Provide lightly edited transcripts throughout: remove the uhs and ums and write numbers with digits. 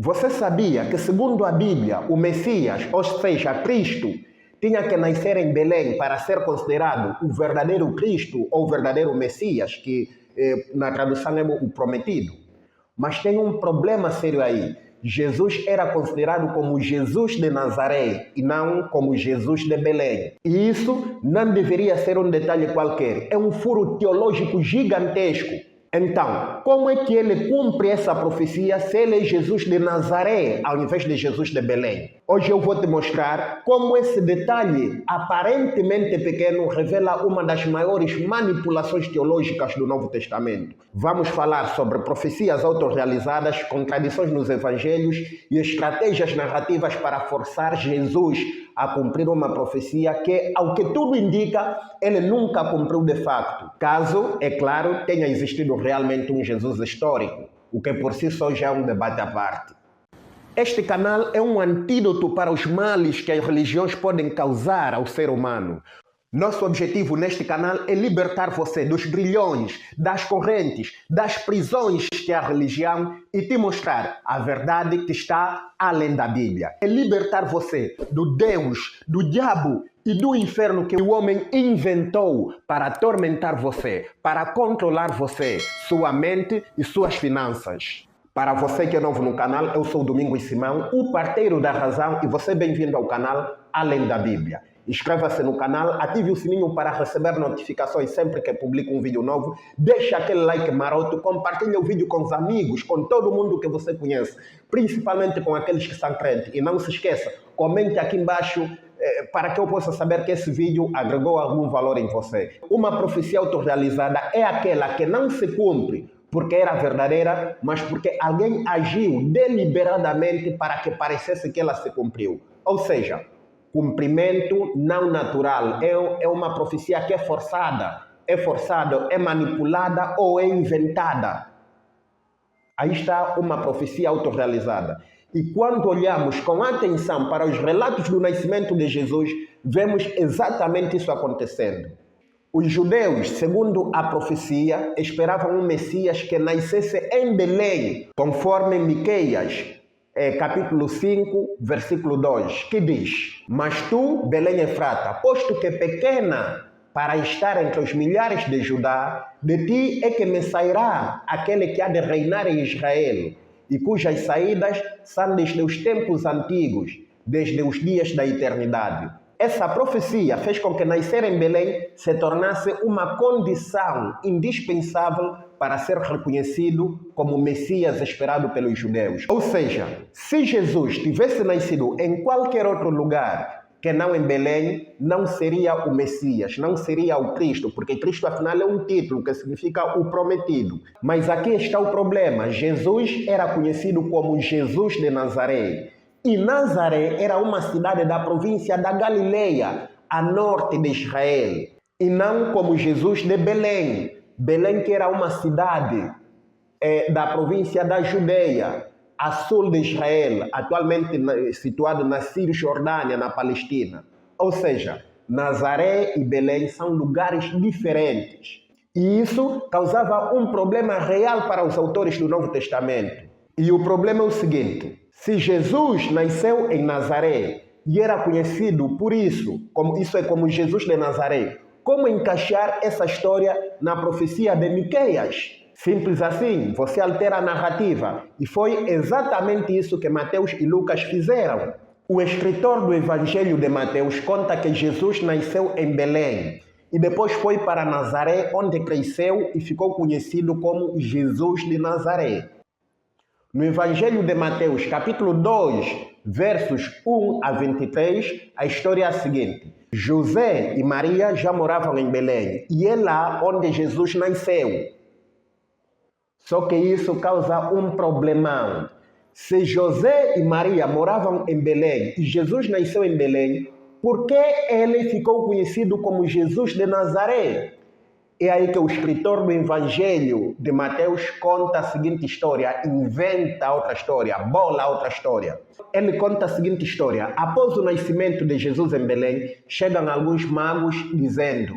Você sabia que, segundo a Bíblia, o Messias, ou seja, Cristo, tinha que nascer em Belém para ser considerado o verdadeiro Cristo ou o verdadeiro Messias, que na tradução é o prometido? Mas tem um problema sério aí. Jesus era considerado como Jesus de Nazaré e não como Jesus de Belém. E isso não deveria ser um detalhe qualquer. É um furo teológico gigantesco. Então, como é que ele cumpre essa profecia se ele é Jesus de Nazaré ao invés de Jesus de Belém? Hoje eu vou te mostrar como esse detalhe aparentemente pequeno revela uma das maiores manipulações teológicas do Novo Testamento. Vamos falar sobre profecias autorrealizadas, contradições nos evangelhos e estratégias narrativas para forçar Jesus a cumprir uma profecia que, ao que tudo indica, ele nunca cumpriu de facto. Caso, é claro, tenha existido realmente um Jesus histórico, o que por si só já é um debate à parte. Este canal é um antídoto para os males que as religiões podem causar ao ser humano. Nosso objetivo neste canal é libertar você dos grilhões, das correntes, das prisões que é a religião e te mostrar a verdade que está além da Bíblia. É libertar você do Deus, do diabo e do inferno que o homem inventou para atormentar você, para controlar você, sua mente e suas finanças. Para você que é novo no canal, eu sou Domingos Simão, o parteiro da razão, e você é bem-vindo ao canal Além da Bíblia. Inscreva-se no canal, ative o sininho para receber notificações sempre que publico um vídeo novo, deixe aquele like maroto, compartilhe o vídeo com os amigos, com todo mundo que você conhece, principalmente com aqueles que são crentes. E não se esqueça, comente aqui embaixo para que eu possa saber que esse vídeo agregou algum valor em você. Uma profecia autorrealizada é aquela que não se cumpre porque era verdadeira, mas porque alguém agiu deliberadamente para que parecesse que ela se cumpriu. Ou seja, cumprimento não natural. É uma profecia que é forçada, é manipulada ou é inventada. Aí está uma profecia autorrealizada. E quando olhamos com atenção para os relatos do nascimento de Jesus, vemos exatamente isso acontecendo. Os judeus, segundo a profecia, esperavam um Messias que nascesse em Belém, conforme Miqueias, capítulo 5, versículo 2, que diz: Mas tu, Belém Efrata, posto que é pequena para estar entre os milhares de Judá, de ti é que me sairá aquele que há de reinar em Israel, e cujas saídas são desde os tempos antigos, desde os dias da eternidade. Essa profecia fez com que nascer em Belém se tornasse uma condição indispensável para ser reconhecido como o Messias esperado pelos judeus. Ou seja, se Jesus tivesse nascido em qualquer outro lugar que não em Belém, não seria o Messias, não seria o Cristo, porque Cristo afinal é um título que significa o prometido. Mas aqui está o problema: Jesus era conhecido como Jesus de Nazaré. E Nazaré era uma cidade da província da Galileia, a norte de Israel, e não como Jesus de Belém. Belém que era uma cidade da província da Judeia, a sul de Israel, atualmente situado na Cisjordânia, na Palestina. Ou seja, Nazaré e Belém são lugares diferentes. E isso causava um problema real para os autores do Novo Testamento. E o problema é o seguinte: se Jesus nasceu em Nazaré e era conhecido por isso, como Jesus de Nazaré, como encaixar essa história na profecia de Miqueias? Simples assim, você altera a narrativa. E foi exatamente isso que Mateus e Lucas fizeram. O escritor do Evangelho de Mateus conta que Jesus nasceu em Belém e depois foi para Nazaré, onde cresceu e ficou conhecido como Jesus de Nazaré. No Evangelho de Mateus, capítulo 2, versos 1 a 23, a história é a seguinte: José e Maria já moravam em Belém e é lá onde Jesus nasceu. Só que isso causa um problemão. Se José e Maria moravam em Belém e Jesus nasceu em Belém, por que ele ficou conhecido como Jesus de Nazaré? É aí que o escritor do Evangelho de Mateus conta a seguinte história, inventa outra história, bola outra história. Ele conta a seguinte história: após o nascimento de Jesus em Belém, chegam alguns magos dizendo: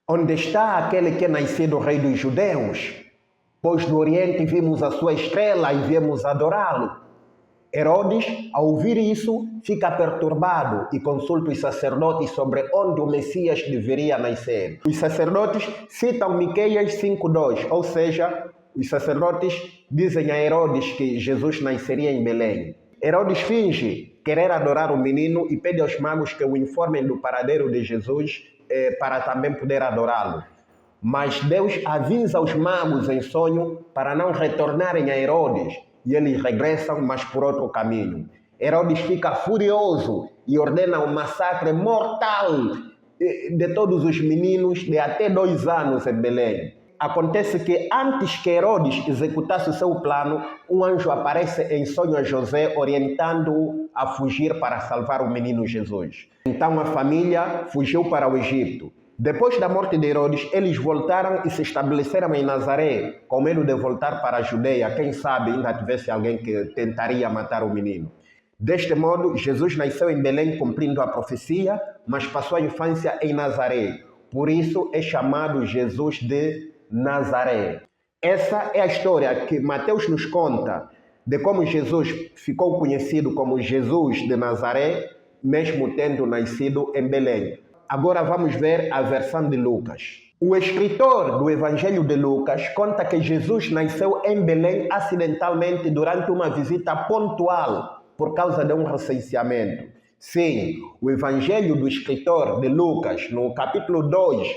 onde está aquele que é nascido rei dos judeus? Pois do Oriente vimos a sua estrela e viemos adorá-lo. Herodes, ao ouvir isso, fica perturbado e consulta os sacerdotes sobre onde o Messias deveria nascer. Os sacerdotes citam Miqueias 5:2, ou seja, os sacerdotes dizem a Herodes que Jesus nasceria em Belém. Herodes finge querer adorar o menino e pede aos magos que o informem do paradeiro de Jesus para também poder adorá-lo. Mas Deus avisa os magos em sonho para não retornarem a Herodes e eles regressam, mas por outro caminho. Herodes fica furioso e ordena um massacre mortal de todos os meninos de até 2 anos em Belém. Acontece que antes que Herodes executasse o seu plano, um anjo aparece em sonho a José, orientando-o a fugir para salvar o menino Jesus. Então a família fugiu para o Egito. Depois da morte de Herodes, eles voltaram e se estabeleceram em Nazaré, com medo de voltar para a Judeia. Quem sabe ainda tivesse alguém que tentaria matar o menino. Deste modo, Jesus nasceu em Belém cumprindo a profecia, mas passou a infância em Nazaré. Por isso é chamado Jesus de Nazaré. Essa é a história que Mateus nos conta de como Jesus ficou conhecido como Jesus de Nazaré, mesmo tendo nascido em Belém. Agora vamos ver a versão de Lucas. O escritor do Evangelho de Lucas conta que Jesus nasceu em Belém acidentalmente durante uma visita pontual por causa de um recenseamento. Sim, o Evangelho do escritor de Lucas, no capítulo 2,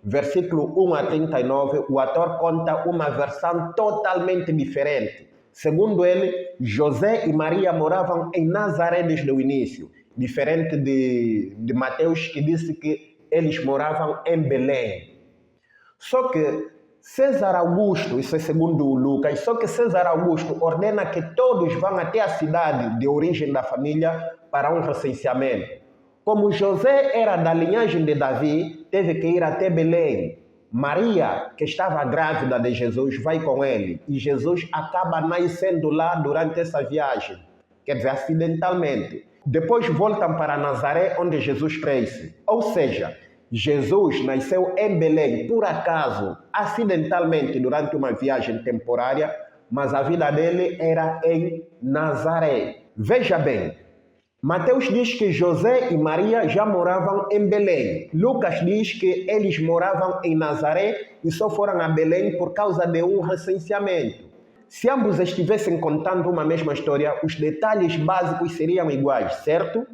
versículo 1 a 39, o autor conta uma versão totalmente diferente. Segundo ele, José e Maria moravam em Nazaré desde o início. Diferente de Mateus, que disse que eles moravam em Belém. Só que César Augusto, isso é segundo Lucas, só que César Augusto ordena que todos vão até a cidade de origem da família para um recenseamento. Como José era da linhagem de Davi, teve que ir até Belém. Maria, que estava grávida de Jesus, vai com ele e Jesus acaba nascendo lá durante essa viagem, quer dizer, acidentalmente. Depois voltam para Nazaré, onde Jesus cresce. Ou seja, Jesus nasceu em Belém, por acaso, acidentalmente, durante uma viagem temporária, mas a vida dele era em Nazaré. Veja bem, Mateus diz que José e Maria já moravam em Belém. Lucas diz que eles moravam em Nazaré e só foram a Belém por causa de um recenseamento. Se ambos estivessem contando uma mesma história, os detalhes básicos seriam iguais, certo?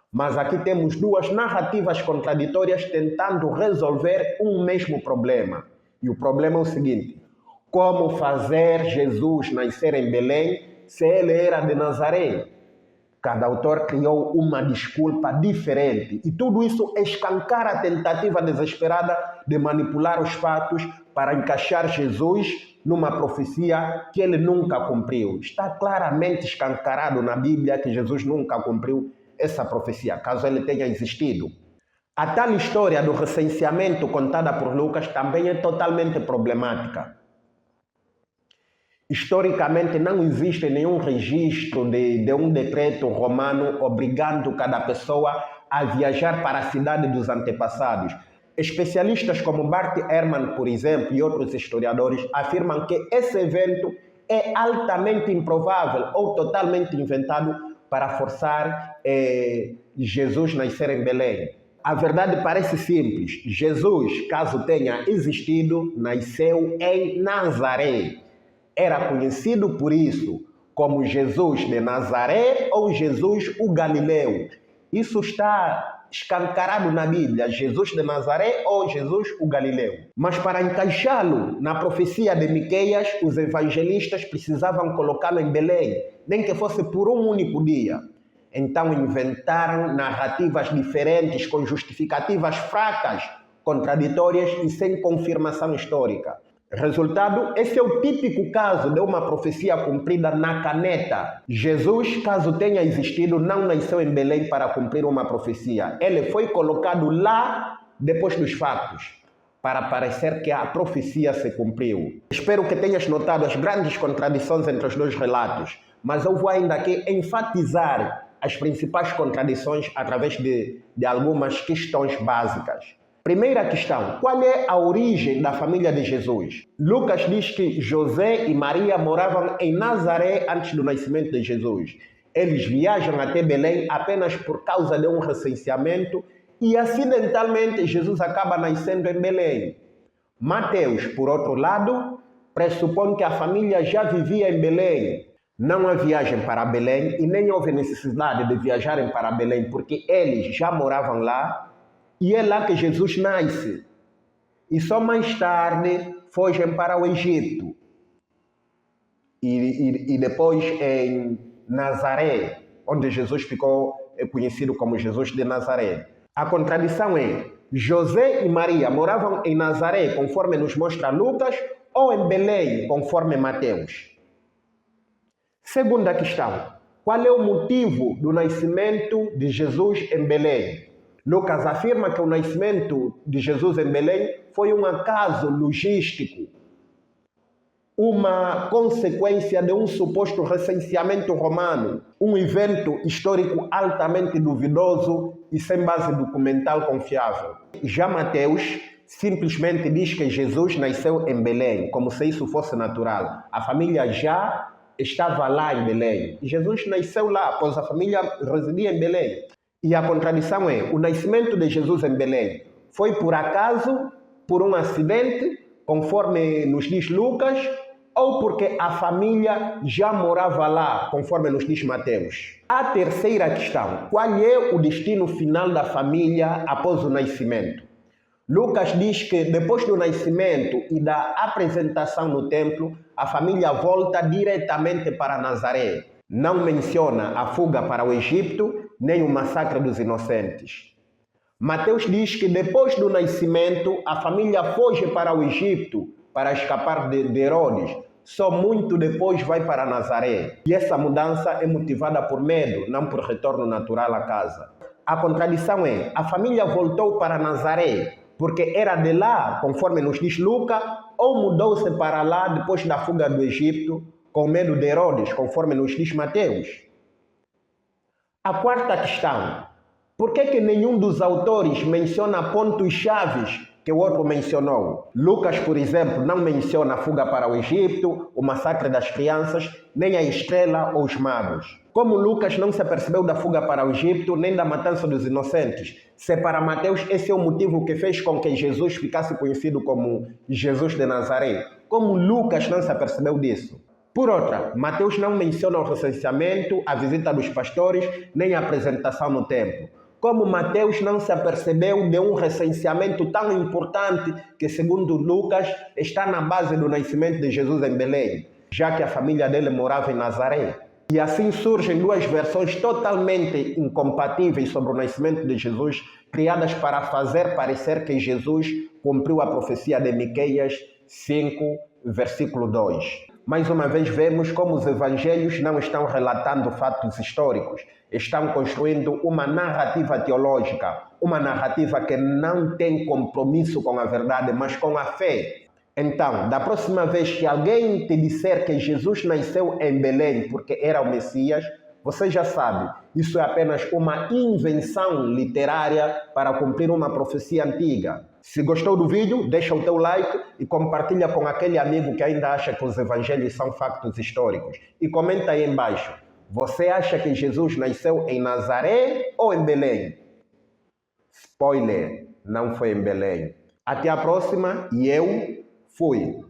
Mas aqui temos duas narrativas contraditórias tentando resolver um mesmo problema. E o problema é o seguinte: como fazer Jesus nascer em Belém se ele era de Nazaré? Cada autor criou uma desculpa diferente. E tudo isso escancara a tentativa desesperada de manipular os fatos para encaixar Jesus numa profecia que ele nunca cumpriu. Está claramente escancarado na Bíblia que Jesus nunca cumpriu essa profecia, caso ele tenha existido. A tal história do recenseamento contada por Lucas também é totalmente problemática. Historicamente, não existe nenhum registro de um decreto romano obrigando cada pessoa a viajar para a cidade dos antepassados. Especialistas como Bart Ehrman, por exemplo, e outros historiadores afirmam que esse evento é altamente improvável ou totalmente inventado para forçar Jesus nascer em Belém. A verdade parece simples. Jesus, caso tenha existido, nasceu em Nazaré. Era conhecido por isso como Jesus de Nazaré ou Jesus o Galileu. Isso está escancarado na Bíblia, Jesus de Nazaré ou Jesus o Galileu. Mas para encaixá-lo na profecia de Miqueias, os evangelistas precisavam colocá-lo em Belém, nem que fosse por um único dia. Então inventaram narrativas diferentes com justificativas fracas, contraditórias e sem confirmação histórica. Resultado, esse é o típico caso de uma profecia cumprida na caneta. Jesus, caso tenha existido, não nasceu em Belém para cumprir uma profecia. Ele foi colocado lá depois dos fatos, para parecer que a profecia se cumpriu. Espero que tenhas notado as grandes contradições entre os dois relatos, mas eu vou ainda aqui enfatizar as principais contradições através de algumas questões básicas. Primeira questão, qual é a origem da família de Jesus? Lucas diz que José e Maria moravam em Nazaré antes do nascimento de Jesus. Eles viajam até Belém apenas por causa de um recenseamento e acidentalmente Jesus acaba nascendo em Belém. Mateus, por outro lado, pressupõe que a família já vivia em Belém. Não há viagem para Belém e nem houve necessidade de viajarem para Belém porque eles já moravam lá e é lá que Jesus nasce. E só mais tarde fogem para o Egito e depois em Nazaré, onde Jesus ficou conhecido como Jesus de Nazaré. A contradição é: José e Maria moravam em Nazaré, conforme nos mostra Lucas, ou em Belém, conforme Mateus? Segunda questão, qual é o motivo do nascimento de Jesus em Belém? Lucas afirma que o nascimento de Jesus em Belém foi um acaso logístico, uma consequência de um suposto recenseamento romano, um evento histórico altamente duvidoso e sem base documental confiável. Já Mateus simplesmente diz que Jesus nasceu em Belém, como se isso fosse natural. A família já estava lá em Belém. E Jesus nasceu lá, pois a família residia em Belém. E a contradição é, o nascimento de Jesus em Belém foi por acaso, por um acidente, conforme nos diz Lucas, ou porque a família já morava lá, conforme nos diz Mateus? A terceira questão, qual é o destino final da família após o nascimento? Lucas diz que depois do nascimento e da apresentação no templo, a família volta diretamente para Nazaré. Não menciona a fuga para o Egito, nem o massacre dos inocentes. Mateus diz que depois do nascimento, a família foge para o Egito para escapar de Herodes. Só muito depois vai para Nazaré. E essa mudança é motivada por medo, não por retorno natural à casa. A contradição é, a família voltou para Nazaré porque era de lá, conforme nos diz Lucas, ou mudou-se para lá depois da fuga do Egito, com medo de Herodes, conforme nos diz Mateus? A quarta questão, por que nenhum dos autores menciona pontos chaves que o outro mencionou? Lucas, por exemplo, não menciona a fuga para o Egito, o massacre das crianças, nem a estrela ou os magos. Como Lucas não se apercebeu da fuga para o Egito, nem da matança dos inocentes, se para Mateus esse é o motivo que fez com que Jesus ficasse conhecido como Jesus de Nazaré, como Lucas não se apercebeu disso? Por outra, Mateus não menciona o recenseamento, a visita dos pastores, nem a apresentação no templo. Como Mateus não se apercebeu de um recenseamento tão importante que, segundo Lucas, está na base do nascimento de Jesus em Belém, já que a família dele morava em Nazaré. E assim surgem duas versões totalmente incompatíveis sobre o nascimento de Jesus, criadas para fazer parecer que Jesus cumpriu a profecia de Miqueias 5, versículo 2. Mais uma vez vemos como os evangelhos não estão relatando fatos históricos, estão construindo uma narrativa teológica, uma narrativa que não tem compromisso com a verdade, mas com a fé. Então, da próxima vez que alguém te disser que Jesus nasceu em Belém porque era o Messias, você já sabe, isso é apenas uma invenção literária para cumprir uma profecia antiga. Se gostou do vídeo, deixa o teu like e compartilha com aquele amigo que ainda acha que os evangelhos são factos históricos. E comenta aí embaixo, você acha que Jesus nasceu em Nazaré ou em Belém? Spoiler, não foi em Belém. Até a próxima e eu fui.